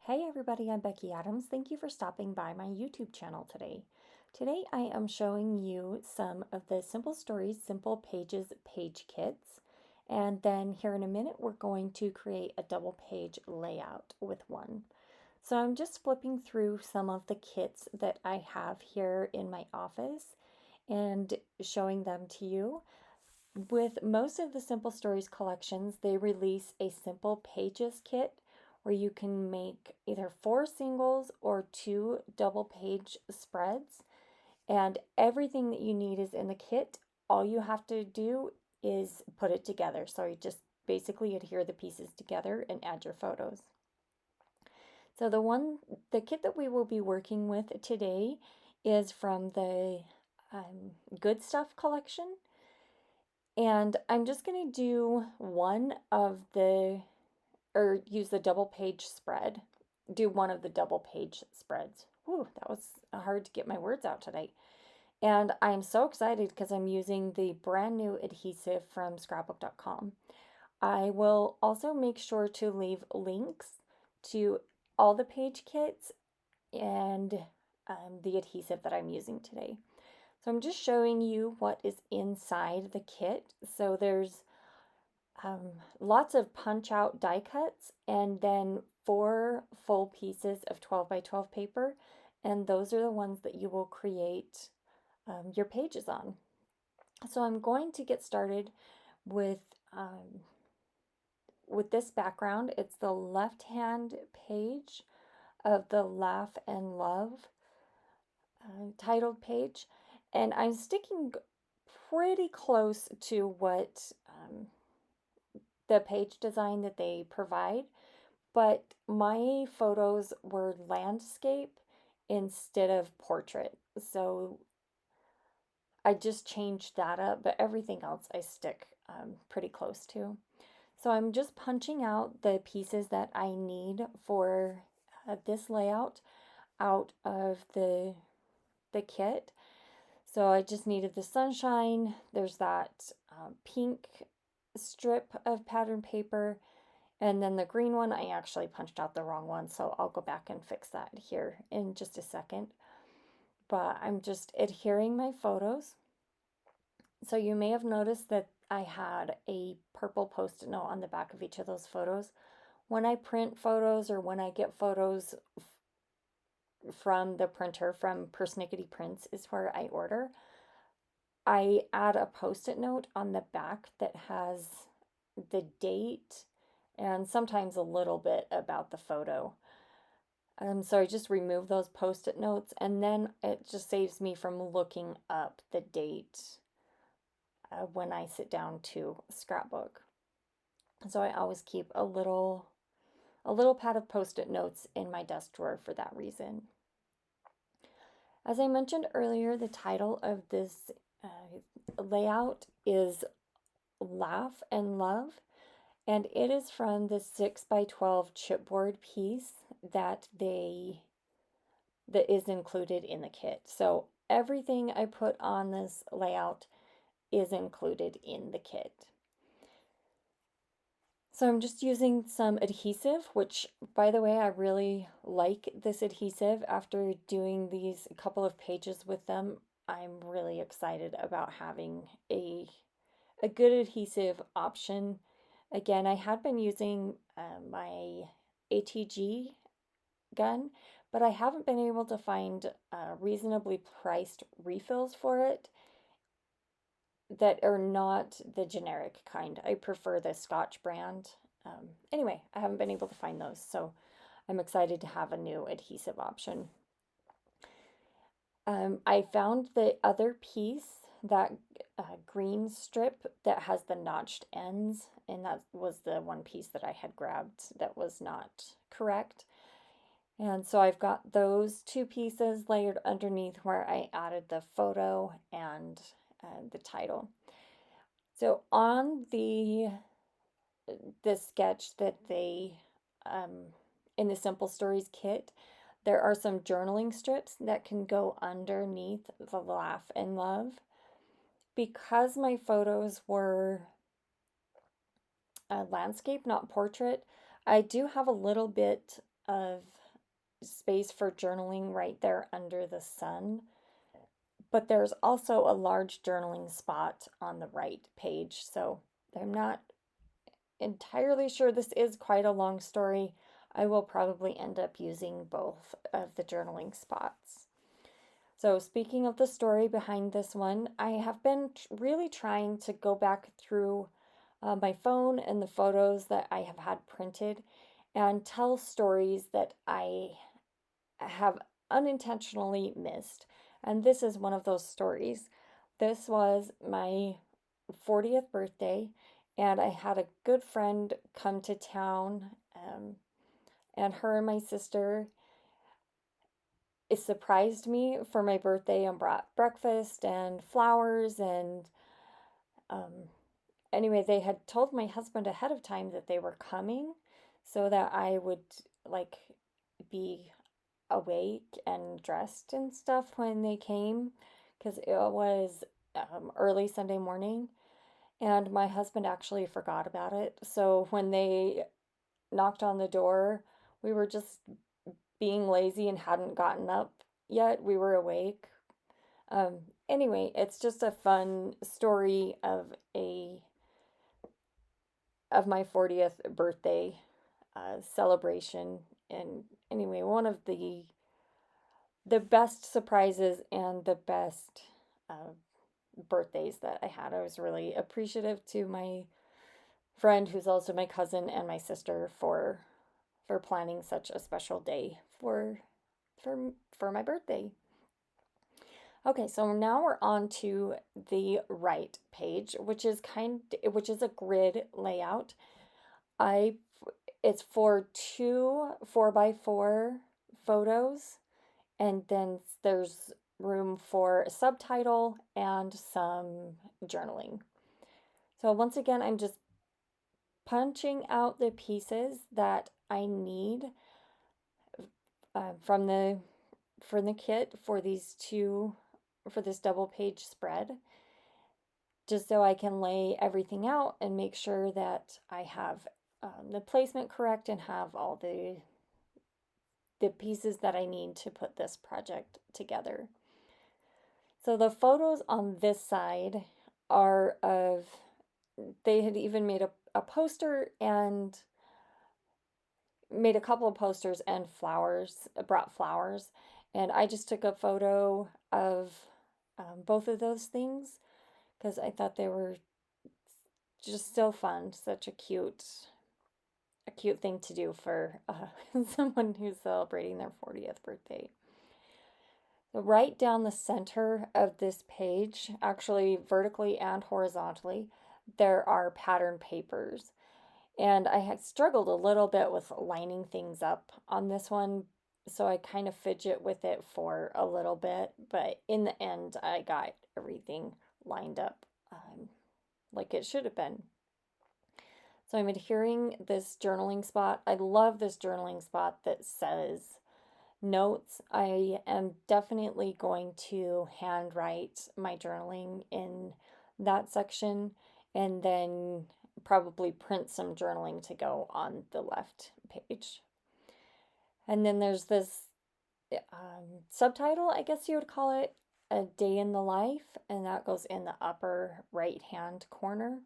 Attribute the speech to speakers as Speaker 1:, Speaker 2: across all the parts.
Speaker 1: Hey everybody, I'm Becky Adams. Thank you for stopping by my YouTube channel today. Today I am showing you some of the Simple Stories, Simple Pages page kits. And then here in a minute, we're going to create a double page layout with one. So I'm just flipping through some of the kits that I have here in my office and showing them to you. With most of the Simple Stories collections, they release a Simple Pages kit where you can make either 4 singles or 2 double page spreads, and everything that you need is in the kit. All you have to do is put it together. So you just basically adhere the pieces together and add your photos. So the kit that we will be working with today is from the Good Stuff collection. And I'm just going to do use the double page spread. Do one of the double page spreads. Whew, that was hard to get my words out today. And I'm so excited because I'm using the brand new adhesive from scrapbook.com. I will also make sure to leave links to all the page kits and the adhesive that I'm using today. So I'm just showing you what is inside the kit. So there's lots of punch out die cuts and then 4 full pieces of 12 by 12 paper. And those are the ones that you will create your pages on. So I'm going to get started with this background. It's the left-hand page of the Laugh and Love titled page. And I'm sticking pretty close to what the page design that they provide, but my photos were landscape instead of portrait. So I just changed that up, but everything else I stick pretty close to. So I'm just punching out the pieces that I need for this layout out of the kit. So I just needed the sunshine. There's that pink strip of pattern paper. And then the green one, I actually punched out the wrong one, so I'll go back and fix that here in just a second. But I'm just adhering my photos. So you may have noticed that I had a purple post-it note on the back of each of those photos. When I print photos or when I get photos from the printer, from Persnickety Prints is where I order, I add a post-it note on the back that has the date and sometimes a little bit about the photo. So I just remove those post-it notes, and then it just saves me from looking up the date when I sit down to scrapbook. So I always keep a little pad of post-it notes in my desk drawer for that reason. As I mentioned earlier, the title of this layout is Laugh and Love. And it is from the 6 by 12 chipboard piece that is included in the kit. So everything I put on this layout is included in the kit. So I'm just using some adhesive, which, by the way, I really like this adhesive. After doing these couple of pages with them, I'm really excited about having a good adhesive option. Again, I had been using my ATG gun, but I haven't been able to find reasonably priced refills for it that are not the generic kind. I prefer the Scotch brand. Anyway, I haven't been able to find those, so I'm excited to have a new adhesive option. I found the other piece, that green strip that has the notched ends, and that was the one piece that I had grabbed that was not correct. And so I've got those 2 pieces layered underneath where I added the photo and the title. So on the sketch that they, in the Simple Stories kit, there are some journaling strips that can go underneath the Laugh and Love. Because my photos were landscape, not portrait, I do have a little bit of space for journaling right there under the sun, but there's also a large journaling spot on the right page. So I'm not entirely sure. This is quite a long story. I will probably end up using both of the journaling spots. So, speaking of the story behind this one, I have been really trying to go back through my phone and the photos that I have had printed and tell stories that I have unintentionally missed. And this is one of those stories. This was my 40th birthday, and I had a good friend come to town, and her and my sister it surprised me for my birthday and brought breakfast and flowers and um, anyway, they had told my husband ahead of time that they were coming so that I would like be awake and dressed and stuff when they came because it was early Sunday morning and my husband actually forgot about it. So when they knocked on the door, we were just being lazy and hadn't gotten up yet. We were awake. Um, anyway, it's just a fun story of my 40th birthday celebration. And anyway, one of the best surprises and the best uh, birthdays that I had. I was really appreciative to my friend, who's also my cousin, and my sister for planning such a special day for my birthday. Okay, so now we're on to the right page, which is a grid layout. I it's for two 4x4 photos, and then there's room for a subtitle and some journaling. So once again, I'm just punching out the pieces that I need from the kit for this double page spread, just so I can lay everything out and make sure that I have the placement correct and have all the pieces that I need to put this project together. So the photos on this side are of, they had even made a poster and made a couple of posters and flowers, brought flowers. And I just took a photo of both of those things because I thought they were just so fun, such a cute thing to do for someone who's celebrating their 40th birthday. So right down the center of this page, actually vertically and horizontally, there are pattern papers. And I had struggled a little bit with lining things up on this one, so I kind of fidget with it for a little bit, but in the end, I got everything lined up like it should have been. So I'm adhering this journaling spot. I love this journaling spot that says notes. I am definitely going to handwrite my journaling in that section and then probably print some journaling to go on the left page. And then there's this subtitle, I guess you would call it, A Day in the Life, and that goes in the upper right hand corner.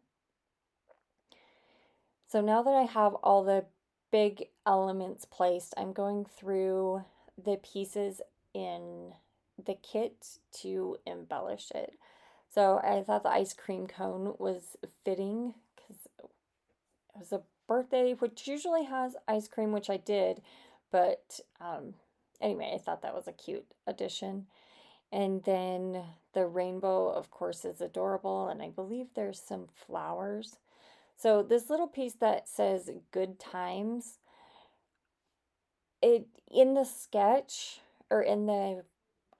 Speaker 1: So now that I have all the big elements placed, I'm going through the pieces in the kit to embellish it. So I thought the ice cream cone was fitting because it was a birthday, which usually has ice cream, which I did. But anyway, I thought that was a cute addition. And then the rainbow, of course, is adorable. And I believe there's some flowers. So this little piece that says good times, it in the sketch or in the,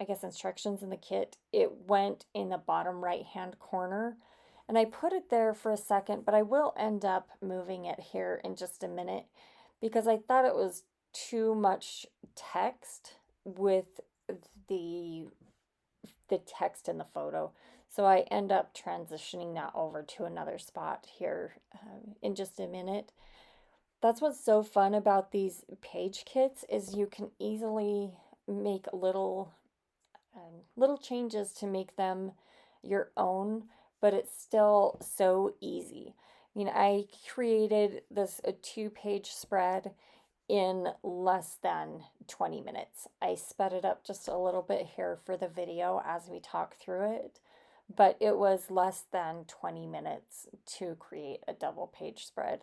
Speaker 1: I guess, instructions in the kit, it went in the bottom right hand corner. And I put it there for a second, but I will end up moving it here in just a minute because I thought it was too much text with the the text in the photo. So I end up transitioning that over to another spot here in just a minute. That's what's so fun about these page kits is you can easily make little changes to make them your own, but it's still so easy. You know, I created this a two-page spread in less than 20 minutes. I sped it up just a little bit here for the video as we talk through it, but it was less than 20 minutes to create a double page spread.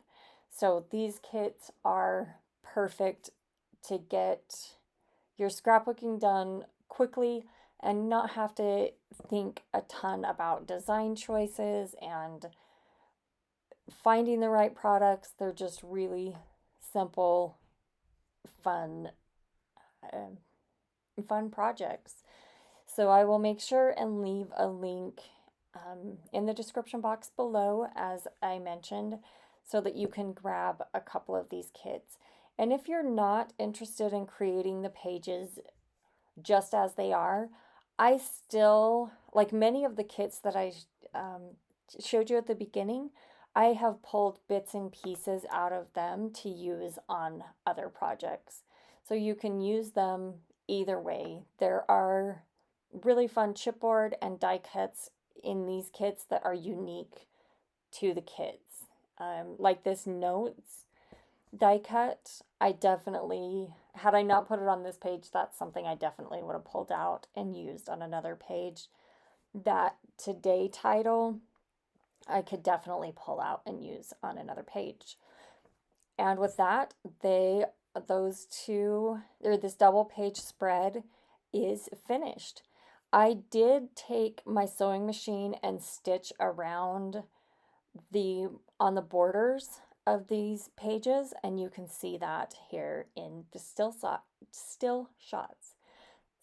Speaker 1: So these kits are perfect to get your scrapbooking done quickly and not have to think a ton about design choices and finding the right products. They're just really simple, fun, um, fun projects. So I will make sure and leave a link in the description box below, as I mentioned, so that you can grab a couple of these kits. And if you're not interested in creating the pages just as they are, I still, like many of the kits that I showed you at the beginning, I have pulled bits and pieces out of them to use on other projects. So you can use them either way. There are really fun chipboard and die cuts in these kits that are unique to the kits. Like this notes die cut, I definitely, had I not put it on this page, that's something I definitely would have pulled out and used on another page. That today title, I could definitely pull out and use on another page. And with that, those two, or this double page spread is finished. I did take my sewing machine and stitch around the on the borders of these pages, and you can see that here in the still shots.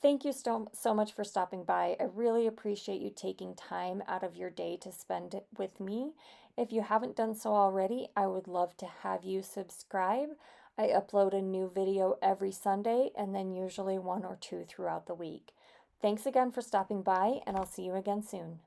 Speaker 1: Thank you so much for stopping by. I really appreciate you taking time out of your day to spend it with me. If you haven't done so already, I would love to have you subscribe. I upload a new video every Sunday and then usually one or two throughout the week. Thanks again for stopping by, and I'll see you again soon.